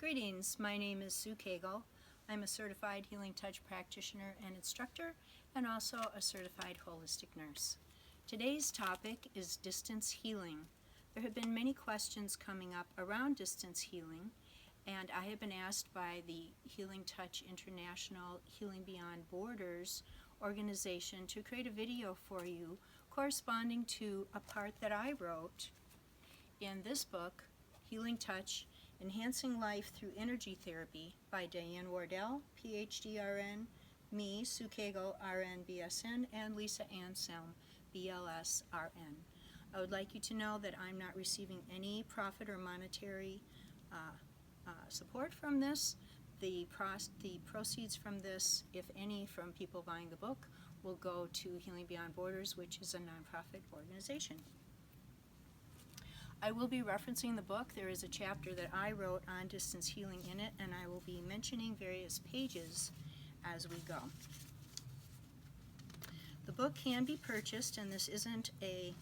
Greetings, my name is Sue Kagel. I'm a certified healing touch practitioner and instructor, and also a certified holistic nurse. Today's topic is distance healing. There have been many questions coming up around distance healing, and I have been asked by the Healing Touch International Healing Beyond Borders organization to create a video for you corresponding to a part that I wrote in this book, Healing Touch, Enhancing Life Through Energy Therapy by Diane Wardell, PhD RN, me, Sue Kagel, RN, BSN, and Lisa Anselm, BLS, RN. I would like you to know that I'm not receiving any profit or monetary support from this. The proceeds from this, if any, from people buying the book, will go to Healing Beyond Borders, which is a nonprofit organization. I will be referencing the book. There is a chapter that I wrote on distance healing in it, and I will be mentioning various pages as we go. The book can be purchased, and this isn't a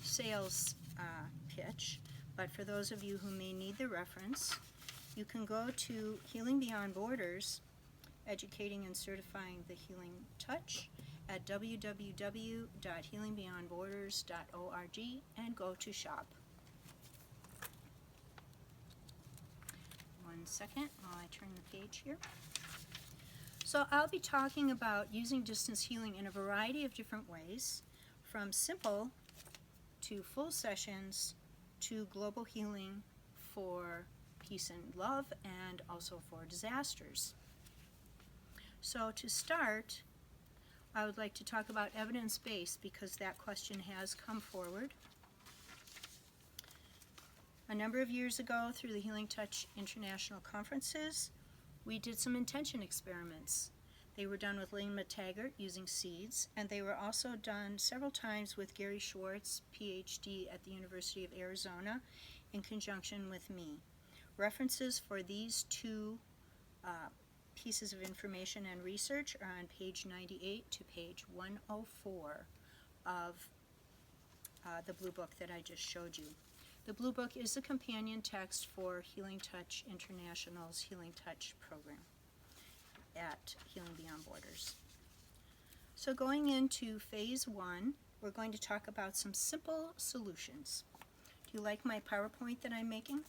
sales pitch, but for those of you who may need the reference, you can go to Healing Beyond Borders, Educating and Certifying the Healing Touch, at www.healingbeyondborders.org and go to shop. One second while I turn the page here. So I'll be talking about using distance healing in a variety of different ways, from simple to full sessions to global healing for peace and love, and also for disasters. So to start, I would like to talk about evidence-based, because that question has come forward. A number of years ago, through the Healing Touch International conferences, we did some intention experiments. They were done with Lynn McTaggart using seeds, and they were also done several times with Gary Schwartz, PhD at the University of Arizona, in conjunction with me. References for these two pieces of information and research are on page 98 to page 104 of the blue book that I just showed you. The blue book is the companion text for Healing Touch International's Healing Touch program at Healing Beyond Borders. So going into phase 1, we're going to talk about some simple solutions. Do you like my PowerPoint that I'm making?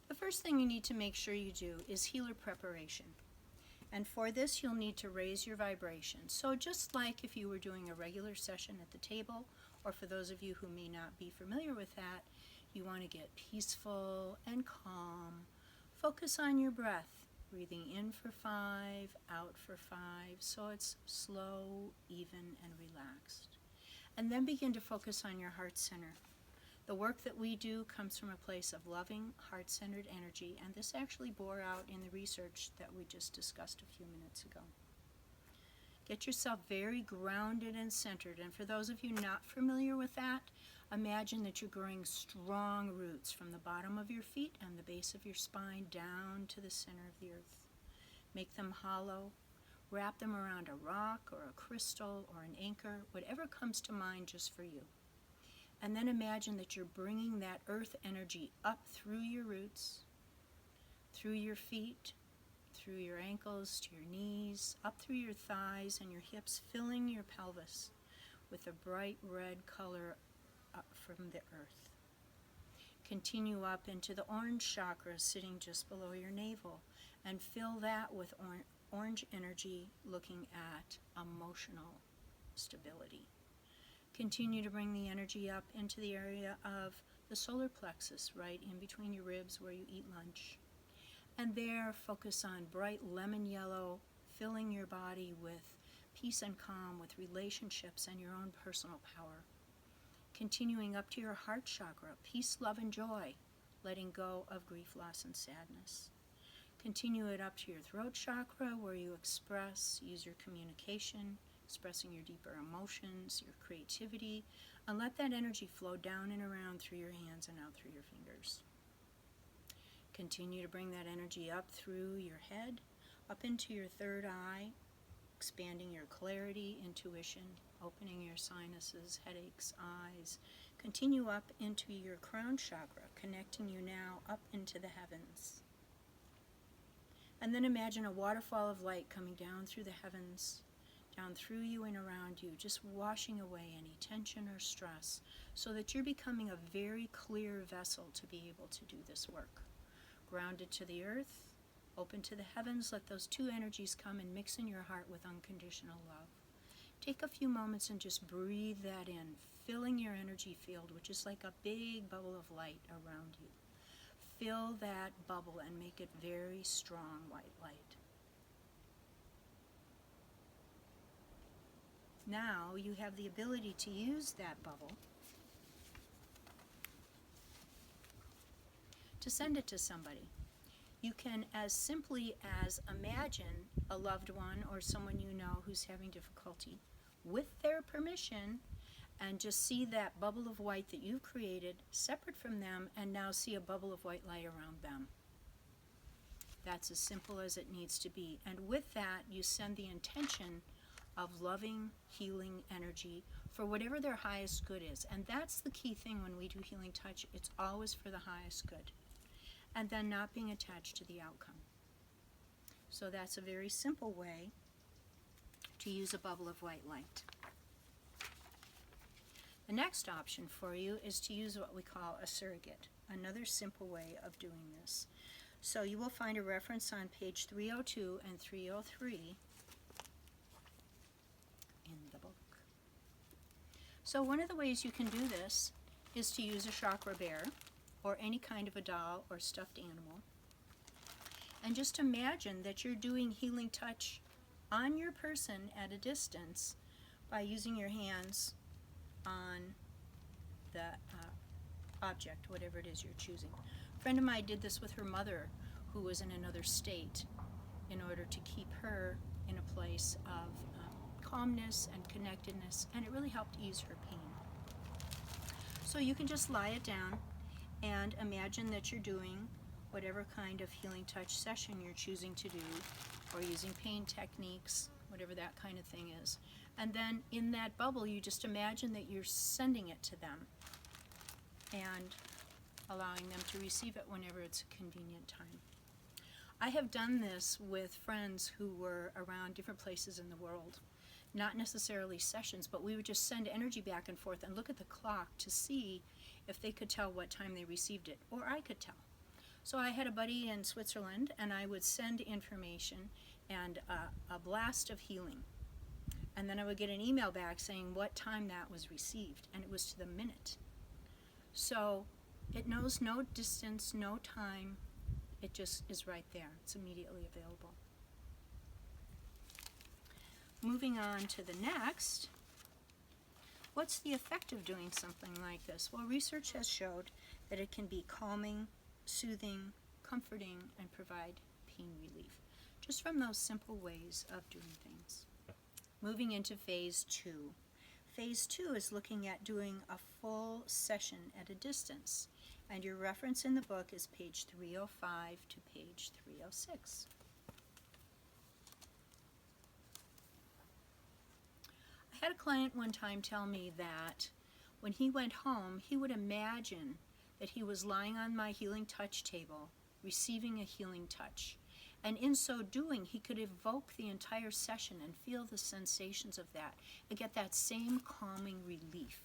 The first thing you need to make sure you do is healer preparation. And for this, you'll need to raise your vibration. So just like if you were doing a regular session at the table, or for those of you who may not be familiar with that, you want to get peaceful and calm. Focus on your breath, breathing in for 5, out for 5, so it's slow, even, and relaxed. And then begin to focus on your heart center. The work that we do comes from a place of loving, heart-centered energy, and this actually bore out in the research that we just discussed a few minutes ago. Get yourself very grounded and centered, and for those of you not familiar with that, imagine that you're growing strong roots from the bottom of your feet and the base of your spine down to the center of the earth. Make them hollow, wrap them around a rock or a crystal or an anchor, whatever comes to mind just for you. And then imagine that you're bringing that earth energy up through your roots, through your feet, through your ankles to your knees, up through your thighs and your hips, filling your pelvis with a bright red color up from the earth. Continue up into the orange chakra sitting just below your navel, and fill that with orange energy, looking at emotional stability. Continue to bring the energy up into the area of the solar plexus, right in between your ribs where you eat lunch. And there, focus on bright lemon yellow, filling your body with peace and calm, with relationships and your own personal power. Continuing up to your heart chakra, peace, love, and joy, letting go of grief, loss, and sadness. Continue it up to your throat chakra, where you express, use your communication, expressing your deeper emotions, your creativity, and let that energy flow down and around through your hands and out through your fingers. Continue to bring that energy up through your head, up into your third eye, expanding your clarity, intuition, opening your sinuses, headaches, eyes. Continue up into your crown chakra, connecting you now up into the heavens. And then imagine a waterfall of light coming down through the heavens, down through you and around you, just washing away any tension or stress, so that you're becoming a very clear vessel to be able to do this work. Grounded to the earth, open to the heavens, let those two energies come and mix in your heart with unconditional love. Take a few moments and just breathe that in, filling your energy field, which is like a big bubble of light around you. Fill that bubble and make it very strong white light. Now you have the ability to use that bubble to send it to somebody. You can as simply as imagine a loved one or someone you know who's having difficulty with their permission, and just see that bubble of white that you've created separate from them, and now see a bubble of white light around them. That's as simple as it needs to be. And with that, you send the intention of loving, healing energy for whatever their highest good is. And that's the key thing when we do healing touch. It's always for the highest good. And then not being attached to the outcome. So that's a very simple way to use a bubble of white light. The next option for you is to use what we call a surrogate, another simple way of doing this. So you will find a reference on page 302 and 303 in the book. So one of the ways you can do this is to use a chakra bear or any kind of a doll or stuffed animal. And just imagine that you're doing healing touch on your person at a distance by using your hands on the object, whatever it is you're choosing. A friend of mine did this with her mother, who was in another state, in order to keep her in a place of calmness and connectedness, and it really helped ease her pain. So you can just lie it down and imagine that you're doing whatever kind of healing touch session you're choosing to do, or using pain techniques, whatever that kind of thing is. And then in that bubble, you just imagine that you're sending it to them and allowing them to receive it whenever it's a convenient time. I have done this with friends who were around different places in the world. Not necessarily sessions, but we would just send energy back and forth and look at the clock to see if they could tell what time they received it, or I could tell. So I had a buddy in Switzerland, and I would send information and a blast of healing. And then I would get an email back saying what time that was received, and it was to the minute. So it knows no distance, no time. It just is right there. It's immediately available. Moving on to the next, what's the effect of doing something like this? Well, research has showed that it can be calming, soothing, comforting, and provide pain relief, just from those simple ways of doing things. Moving into phase 2. Phase 2 is looking at doing a full session at a distance, and your reference in the book is page 305 to page 306. I had a client one time tell me that when he went home, he would imagine that he was lying on my healing touch table, receiving a healing touch. And in so doing, he could evoke the entire session and feel the sensations of that and get that same calming relief.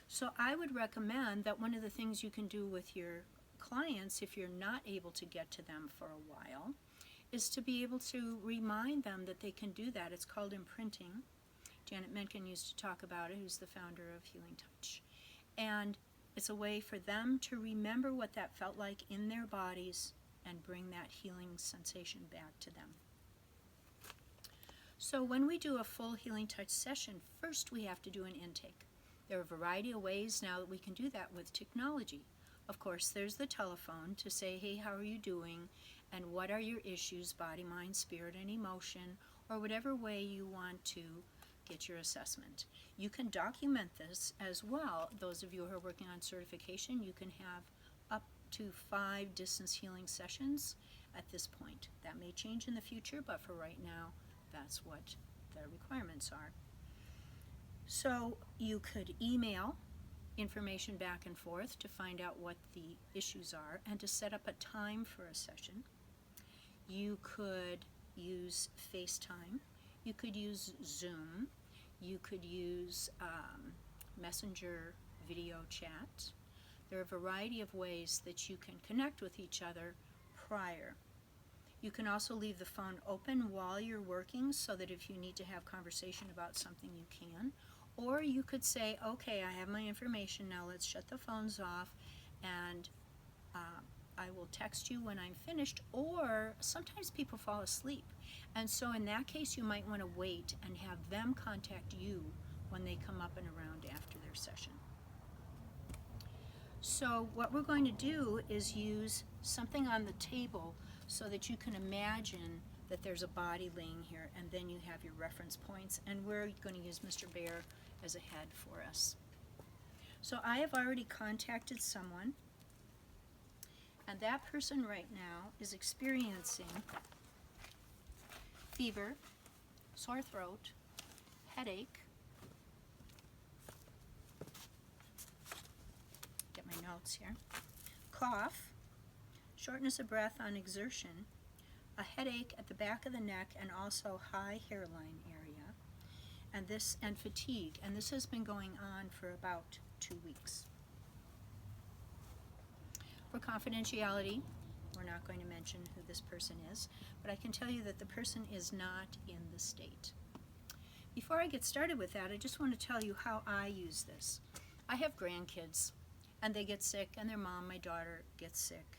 So I would recommend that one of the things you can do with your clients, if you're not able to get to them for a while, is to be able to remind them that they can do that. It's called imprinting. Janet Menken used to talk about it, who's the founder of Healing Touch. And it's a way for them to remember what that felt like in their bodies and bring that healing sensation back to them. So when we do a full healing touch session, first we have to do an intake. There are a variety of ways now that we can do that with technology. Of course, there's the telephone to say, hey, how are you doing? And what are your issues, body, mind, spirit, and emotion, or whatever way you want to get your assessment. You can document this as well. Those of you who are working on certification, you can have up to 5 distance healing sessions at this point. That may change in the future, but for right now, that's what the requirements are. So you could email information back and forth to find out what the issues are and to set up a time for a session. You could use FaceTime. You could use Zoom. You could use Messenger video chat. There are a variety of ways that you can connect with each other prior. You can also leave the phone open while you're working so that if you need to have conversation about something, you can. Or you could say, okay, I have my information now, let's shut the phones off, and I will text you when I'm finished. Or sometimes people fall asleep, and so in that case you might want to wait and have them contact you when they come up and around after their session. So what we're going to do is use something on the table so that you can imagine that there's a body laying here, and then you have your reference points, and we're going to use Mr. Bear as a head for us. So I have already contacted someone, and that person right now is experiencing fever, sore throat, headache, get my notes here, cough, shortness of breath on exertion, a headache at the back of the neck and also high hairline area, and fatigue, and this has been going on for about 2 weeks. For confidentiality, we're not going to mention who this person is, but I can tell you that the person is not in the state. Before I get started with that, I just want to tell you how I use this. I have grandkids, and they get sick, and their mom, my daughter, gets sick.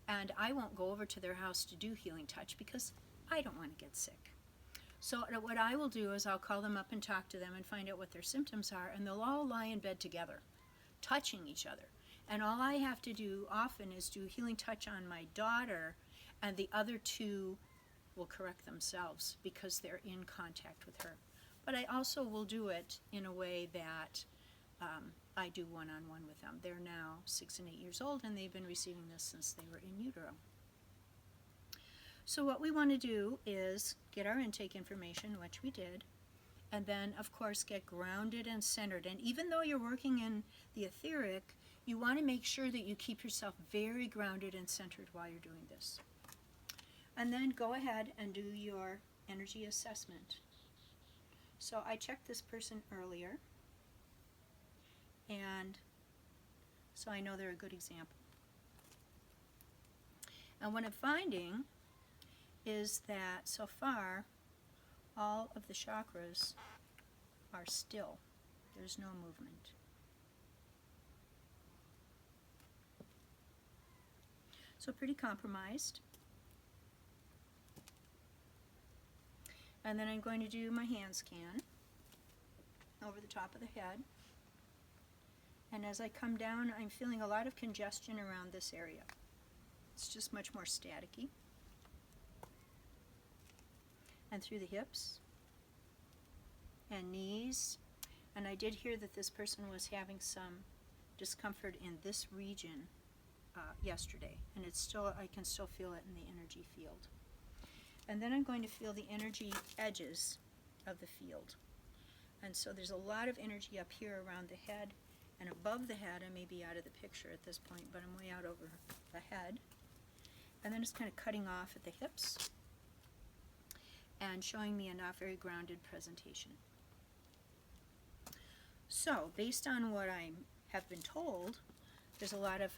And I won't go over to their house to do healing touch because I don't want to get sick. So what I will do is I'll call them up and talk to them and find out what their symptoms are, and they'll all lie in bed together, touching each other. And all I have to do often is do healing touch on my daughter, and the other two will correct themselves because they're in contact with her. But I also will do it in a way that I do one-on-one with them. They're now 6 and 8 years old, and they've been receiving this since they were in utero. So what we want to do is get our intake information, which we did, and then, of course, get grounded and centered. And even though you're working in the etheric, you want to make sure that you keep yourself very grounded and centered while you're doing this. And then go ahead and do your energy assessment. So I checked this person earlier, and so I know they're a good example. And what I'm finding is that so far all of the chakras are still. There's no movement. So pretty compromised. And then I'm going to do my hand scan over the top of the head. And as I come down, I'm feeling a lot of congestion around this area. It's just much more staticky. And through the hips and knees. And I did hear that this person was having some discomfort in this region yesterday. And it's still, I can still feel it in the energy field. And then I'm going to feel the energy edges of the field. And so there's a lot of energy up here around the head. And above the head, I may be out of the picture at this point, but I'm way out over the head. And then it's kind of cutting off at the hips and showing me a not very grounded presentation. So, based on what I have been told, there's a lot of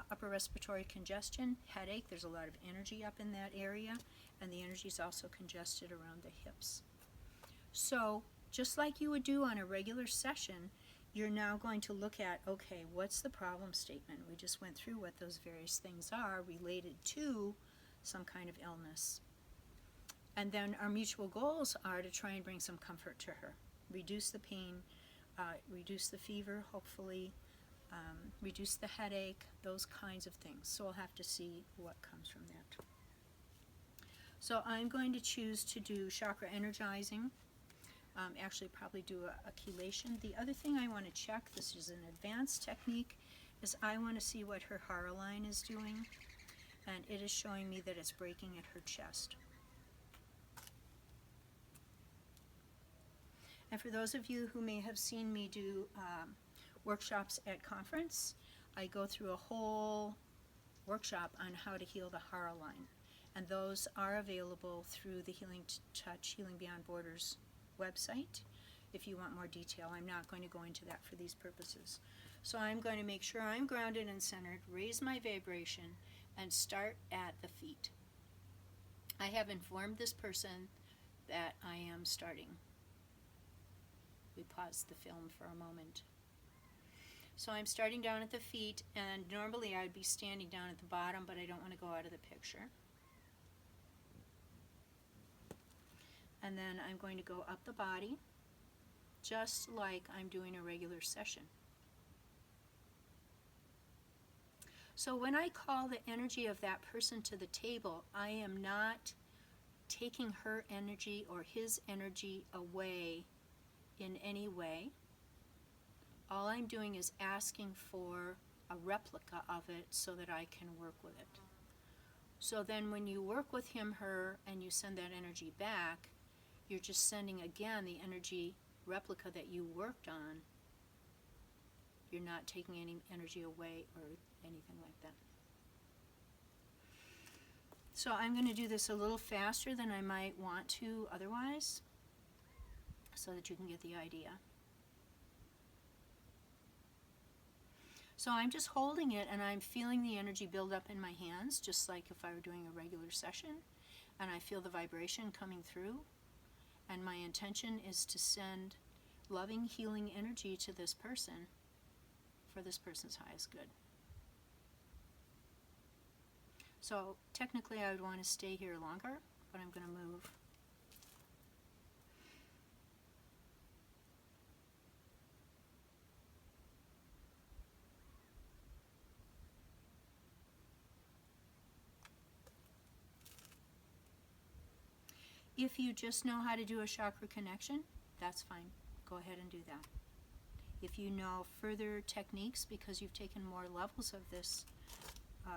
upper respiratory congestion, headache, there's a lot of energy up in that area, and the energy is also congested around the hips. So, just like you would do on a regular session, you're now going to look at, okay, what's the problem statement? We just went through what those various things are related to some kind of illness. And then our mutual goals are to try and bring some comfort to her. Reduce the pain, reduce the fever, hopefully, reduce the headache, those kinds of things. So we'll have to see what comes from that. So I'm going to choose to do chakra energizing. Actually probably do a chelation. The other thing I want to check, this is an advanced technique, is I want to see what her hara line is doing, and it is showing me that it's breaking at her chest. And for those of you who may have seen me do workshops at conference, I go through a whole workshop on how to heal the Hara line. And those are available through the Healing Touch, Healing Beyond Borders website. If you want more detail, I'm not going to go into that for these purposes. So I'm going to make sure I'm grounded and centered, raise my vibration, and start at the feet. I have informed this person that I am starting. We pause the film for a moment. So I'm starting down at the feet, and normally I'd be standing down at the bottom, but I don't want to go out of the picture. And then I'm going to go up the body, just like I'm doing a regular session. So when I call the energy of that person to the table, I am not taking her energy or his energy away in any way. All I'm doing is asking for a replica of it so that I can work with it. So then when you work with him, her, and you send that energy back, you're just sending again the energy replica that you worked on. You're not taking any energy away or anything like that. So I'm going to do this a little faster than I might want to otherwise, so that you can get the idea. So I'm just holding it and I'm feeling the energy build up in my hands, just like if I were doing a regular session, and I feel the vibration coming through, and my intention is to send loving, healing energy to this person for this person's highest good. So technically I would want to stay here longer, but I'm going to move. If you just know how to do a chakra connection, that's fine. Go ahead and do that. If you know further techniques because you've taken more levels of this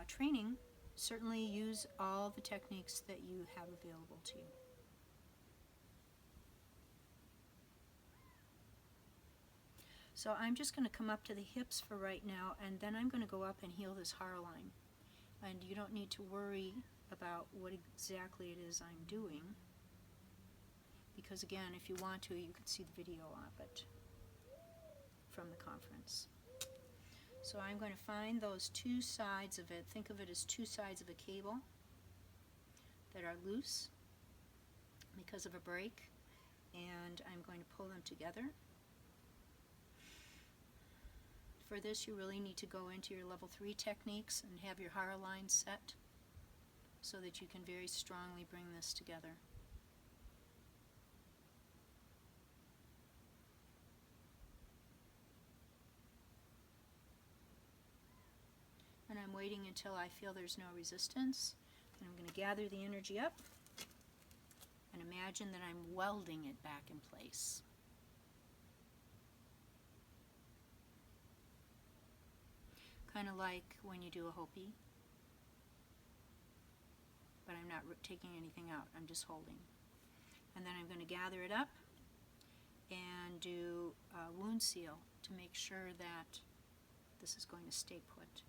training, certainly use all the techniques that you have available to you. So I'm just going to come up to the hips for right now, and then I'm going to go up and heal this Hara line. And you don't need to worry about what exactly it is I'm doing, because again, if you want to, you can see the video of it from the conference. So I'm going to find those two sides of it. Think of it as two sides of a cable that are loose because of a break, and I'm going to pull them together. For this, you really need to go into your level 3 techniques and have your Hara line set so that you can very strongly bring this together. And I'm waiting until I feel there's no resistance, and I'm going to gather the energy up and imagine that I'm welding it back in place. Kind of like when you do a Hopi, but I'm not taking anything out, I'm just holding. And then I'm going to gather it up and do a wound seal to make sure that this is going to stay put.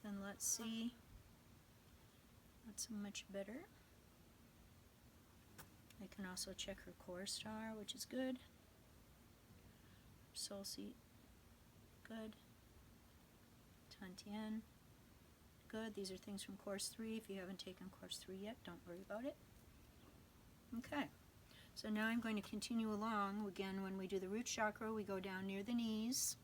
Then let's see, that's much better. I can also check her core star, which is good. Soul seat, good. Tantien, good. These are things from course 3. If you haven't taken course 3 yet, don't worry about it. Okay, so now I'm going to continue along. Again, when we do the root chakra, we go down near the knees.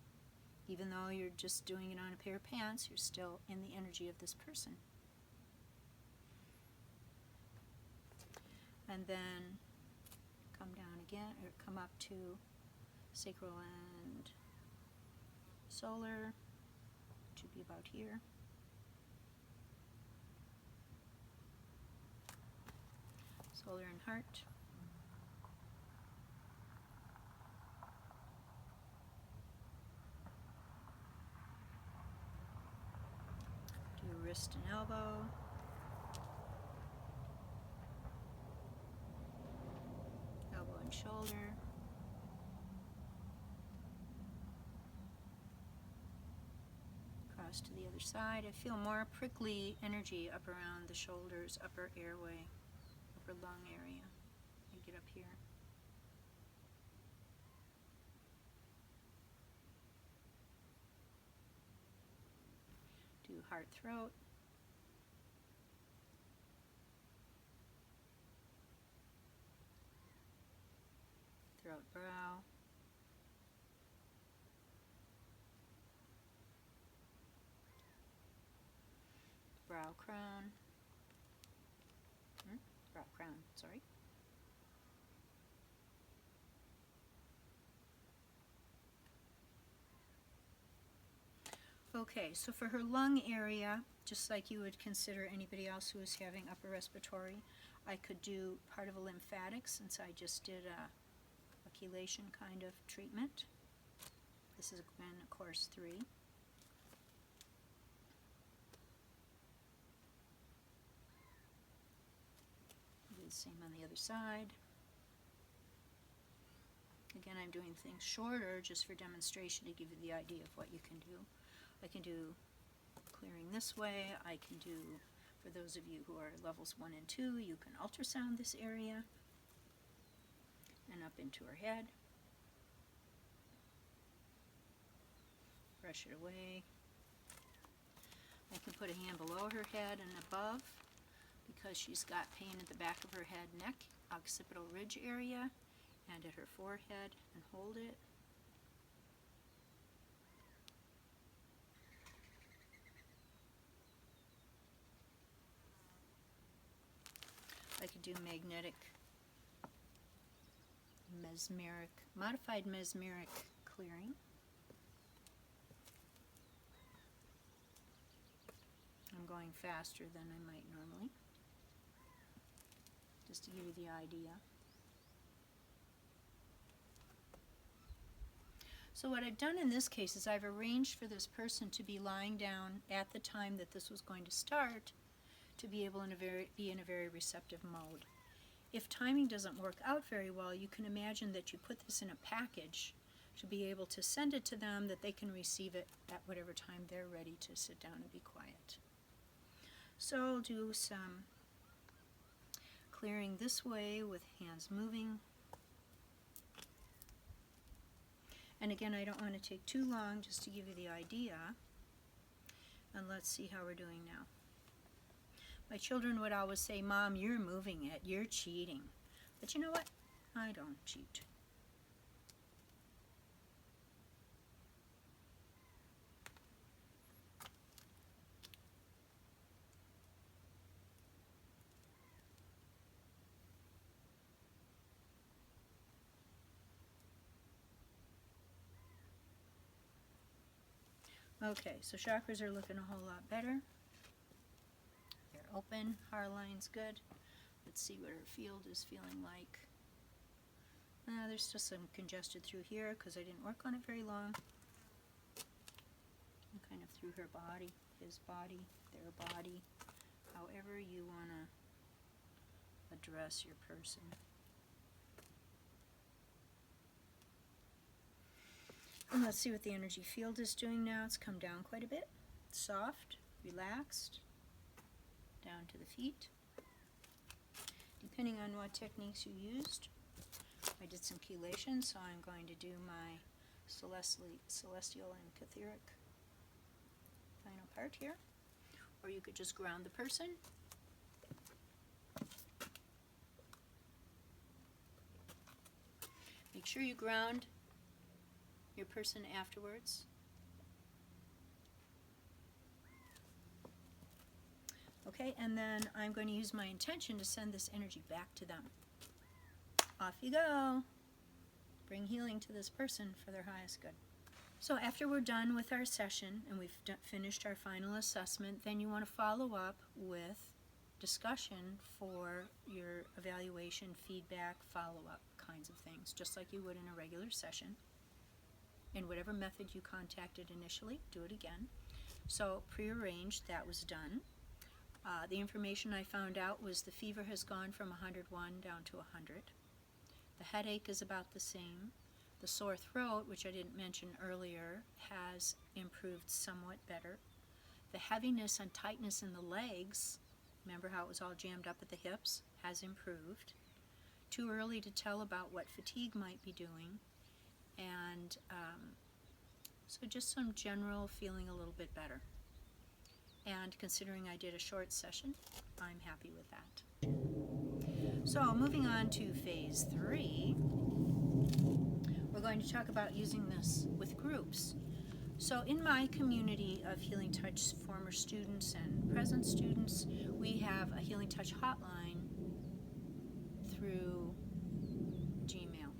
Even though you're just doing it on a pair of pants, you're still in the energy of this person. And then come down again, or come up to sacral and solar, which would be about here. Solar and heart. Wrist and elbow, one shoulder. Across to the other side. I feel more prickly energy up around the shoulders, upper airway, upper lung area. I get up here. Do heart, throat. Throat, brow. Brow, crown. Brow, crown, sorry. Okay, so for her lung area, just like you would consider anybody else who is having upper respiratory, I could do part of a lymphatic since I just did a chelation kind of treatment. This is again course 3. Do the same on the other side. Again, I'm doing things shorter just for demonstration to give you the idea of what you can do. I can do clearing this way. I can do, for those of you who are levels 1 and 2, you can ultrasound this area and up into her head. Brush it away. I can put a hand below her head and above because she's got pain at the back of her head, neck, occipital ridge area, and at her forehead, and hold it. I could do magnetic, mesmeric, modified mesmeric clearing. I'm going faster than I might normally, just to give you the idea. So what I've done in this case is I've arranged for this person to be lying down at the time that this was going to start, to be able to be in a very receptive mode. If timing doesn't work out very well, you can imagine that you put this in a package to be able to send it to them, that they can receive it at whatever time they're ready to sit down and be quiet. So I'll do some clearing this way with hands moving. And again, I don't want to take too long, just to give you the idea. And let's see how we're doing now. My children would always say, "Mom, you're moving it, you're cheating." But you know what? I don't cheat. Okay, so chakras are looking a whole lot better. They're open, heart line's good. Let's see what her field is feeling like. There's still some congested through here because I didn't work on it very long. And kind of through her body, his body, their body, however you want to address your person. And let's see what the energy field is doing now. It's come down quite a bit. Soft, relaxed, down to the feet. Depending on what techniques you used. I did some chelation, so I'm going to do my celestial and catheric final part here. Or you could just ground the person. Make sure you ground your person afterwards. Okay, and then I'm going to use my intention to send this energy back to them. Off you go. Bring healing to this person for their highest good. So after we're done with our session and we've finished our final assessment, then you want to follow up with discussion for your evaluation, feedback, follow-up kinds of things, just like you would in a regular session. In whatever method you contacted initially, do it again. So prearranged, that was done. The information I found out was the fever has gone from 101 down to 100. The headache is about the same. The sore throat, which I didn't mention earlier, has improved somewhat better. The heaviness and tightness in the legs, remember how it was all jammed up at the hips, has improved. Too early to tell about what fatigue might be doing. And so just some general feeling a little bit better. And considering I did a short session, I'm happy with that. So moving on to phase 3, we're going to talk about using this with groups. So in my community of Healing Touch former students and present students, we have a Healing Touch hotline through Gmail.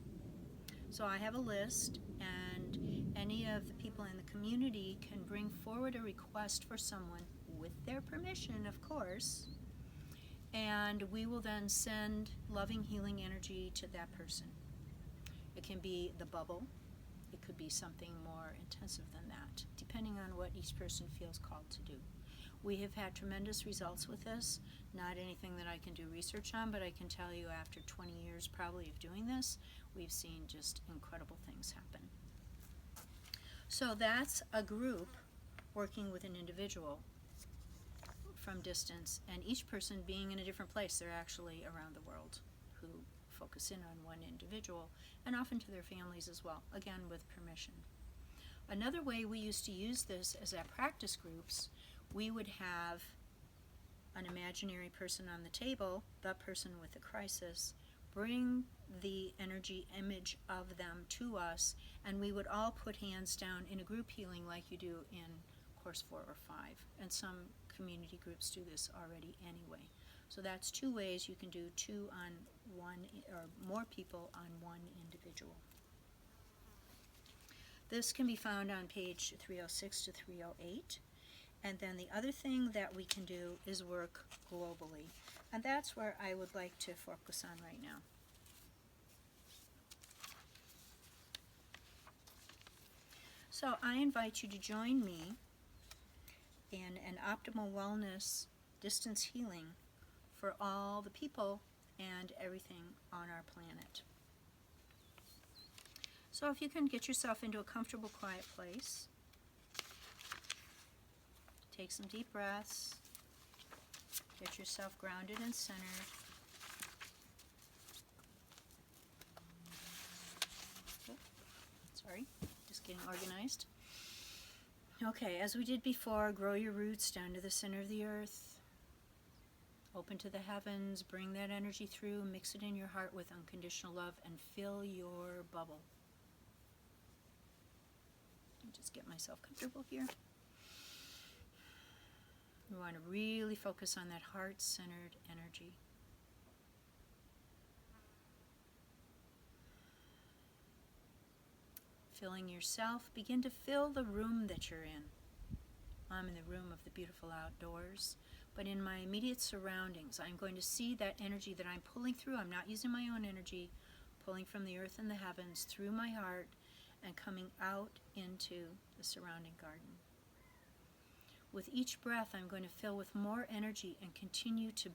So I have a list, and any of the people in the community can bring forward a request for someone with their permission, of course, and we will then send loving healing energy to that person. It can be the bubble. It could be something more intensive than that, depending on what each person feels called to do. We have had tremendous results with this. Not anything that I can do research on, but I can tell you after 20 years probably of doing this, we've seen just incredible things happen. So that's a group working with an individual from distance, and each person being in a different place. They're actually around the world who focus in on one individual, and often to their families as well, again with permission. Another way we used to use this is at practice groups. We would have an imaginary person on the table, the person with the crisis, bring the energy image of them to us, and we would all put hands down in a group healing like you do in course 4 or 5, and some community groups do this already anyway. So that's 2 ways you can do 2 on 1 or more people on one individual. This can be found on page 306 to 308. And then the other thing that we can do is work globally. And that's where I would like to focus on right now. So I invite you to join me in an optimal wellness distance healing for all the people and everything on our planet. So if you can get yourself into a comfortable, quiet place, take some deep breaths, get yourself grounded and centered. Sorry, just getting organized. Okay, as we did before, grow your roots down to the center of the earth. Open to the heavens, bring that energy through, mix it in your heart with unconditional love, and fill your bubble. Just get myself comfortable here. We want to really focus on that heart-centered energy. Filling yourself, begin to fill the room that you're in. I'm in the room of the beautiful outdoors, but in my immediate surroundings, I'm going to see that energy that I'm pulling through. I'm not using my own energy, pulling from the earth and the heavens through my heart and coming out into the surrounding garden. With each breath, I'm going to fill with more energy and continue to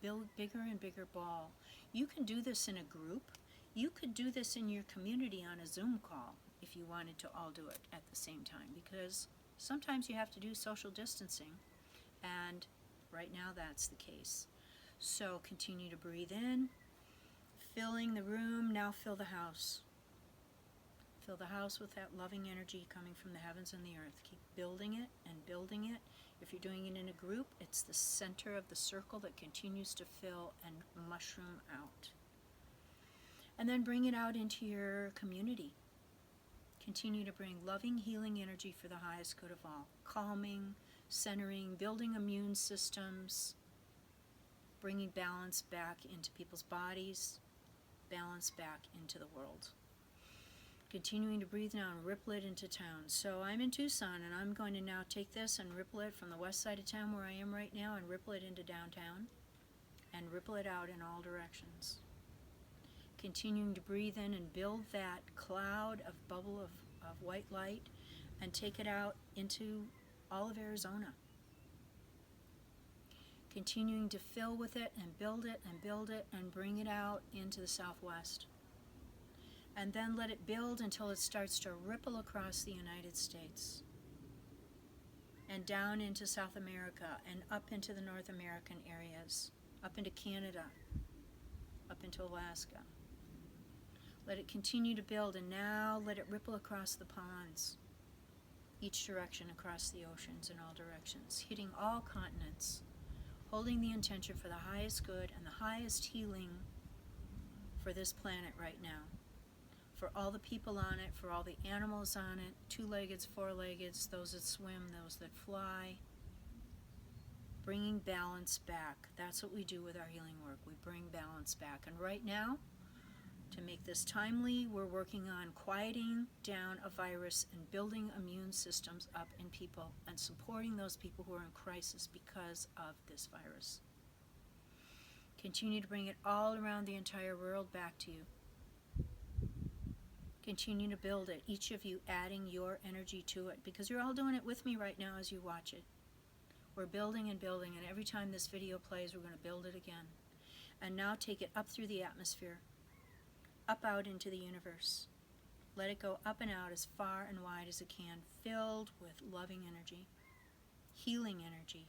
build bigger and bigger ball. You can do this in a group. You could do this in your community on a Zoom call if you wanted to all do it at the same time, because sometimes you have to do social distancing, and right now that's the case. So continue to breathe in, filling the room. Now fill the house. Fill the house with that loving energy coming from the heavens and the earth. Keep building it and building it. If you're doing it in a group, it's the center of the circle that continues to fill and mushroom out. And then bring it out into your community. Continue to bring loving, healing energy for the highest good of all. Calming, centering, building immune systems, bringing balance back into people's bodies, balance back into the world. Continuing to breathe now and ripple it into town. So I'm in Tucson, and I'm going to now take this and ripple it from the west side of town where I am right now and ripple it into downtown and ripple it out in all directions. Continuing to breathe in and build that cloud of bubble of white light and take it out into all of Arizona. Continuing to fill with it and build it and bring it out into the southwest. And then let it build until it starts to ripple across the United States and down into South America and up into the North American areas, up into Canada, up into Alaska. Let it continue to build, and now let it ripple across the ponds, each direction across the oceans in all directions, hitting all continents, holding the intention for the highest good and the highest healing for this planet right now. For all the people on it, for all the animals on it, two-leggeds, four-leggeds, those that swim, those that fly. Bringing balance back. That's what we do with our healing work. We bring balance back. And right now, to make this timely, we're working on quieting down a virus and building immune systems up in people and supporting those people who are in crisis because of this virus. Continue to bring it all around the entire world back to you. Continue to build it, each of you adding your energy to it, because you're all doing it with me right now as you watch it. We're building and building, and every time this video plays, we're going to build it again. And now take it up through the atmosphere, up out into the universe. Let it go up and out as far and wide as it can, filled with loving energy, healing energy,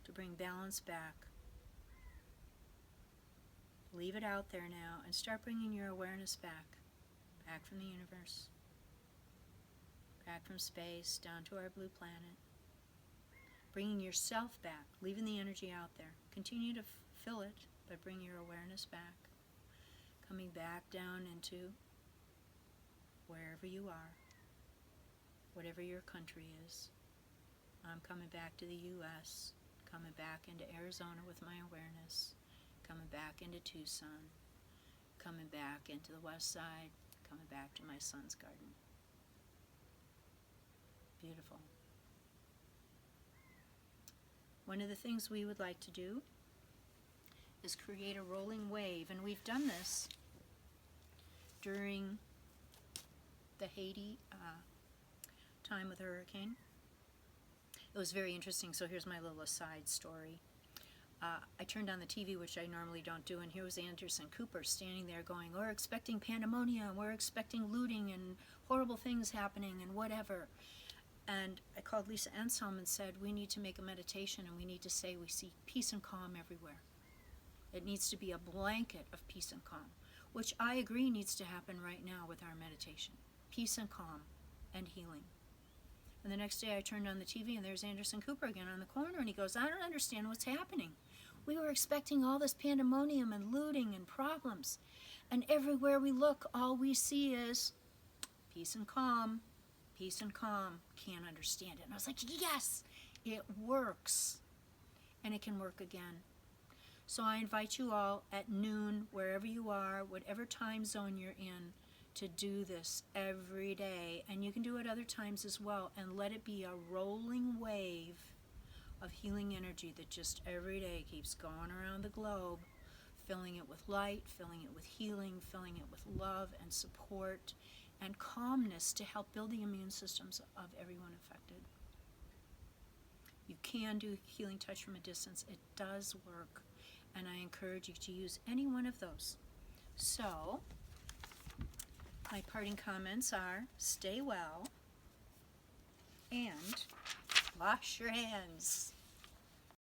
to bring balance back. Leave it out there now and start bringing your awareness back. Back from the universe, back from space, down to our blue planet. Bringing yourself back, leaving the energy out there. Continue to fill it, but bring your awareness back. Coming back down into wherever you are, whatever your country is. I'm coming back to the U.S., coming back into Arizona with my awareness, coming back into Tucson, coming back into the west side, coming back to my son's garden. Beautiful. One of the things we would like to do is create a rolling wave, and we've done this during the Haiti time with the hurricane. It was very interesting, so here's my little aside story. I turned on the TV, which I normally don't do, and here was Anderson Cooper standing there going, we're expecting pandemonium, we're expecting looting and horrible things happening and whatever. And I called Lisa Enselm and said, we need to make a meditation, and we need to say we see peace and calm everywhere. It needs to be a blanket of peace and calm, which I agree needs to happen right now with our meditation. Peace and calm and healing. And the next day I turned on the TV, and there's Anderson Cooper again on the corner, and he goes, I don't understand what's happening. We were expecting all this pandemonium and looting and problems, and everywhere we look, all we see is peace and calm, peace and calm. Can't understand it. And I was like, yes, it works, and it can work again. So I invite you all at noon, wherever you are, whatever time zone you're in, to do this every day, and you can do it other times as well, and let it be a rolling wave of healing energy that just every day keeps going around the globe, filling it with light, filling it with healing, filling it with love and support and calmness to help build the immune systems of everyone affected. You can do healing touch from a distance. It does work, and I encourage you to use any one of those. So my parting comments are, stay well and wash your hands.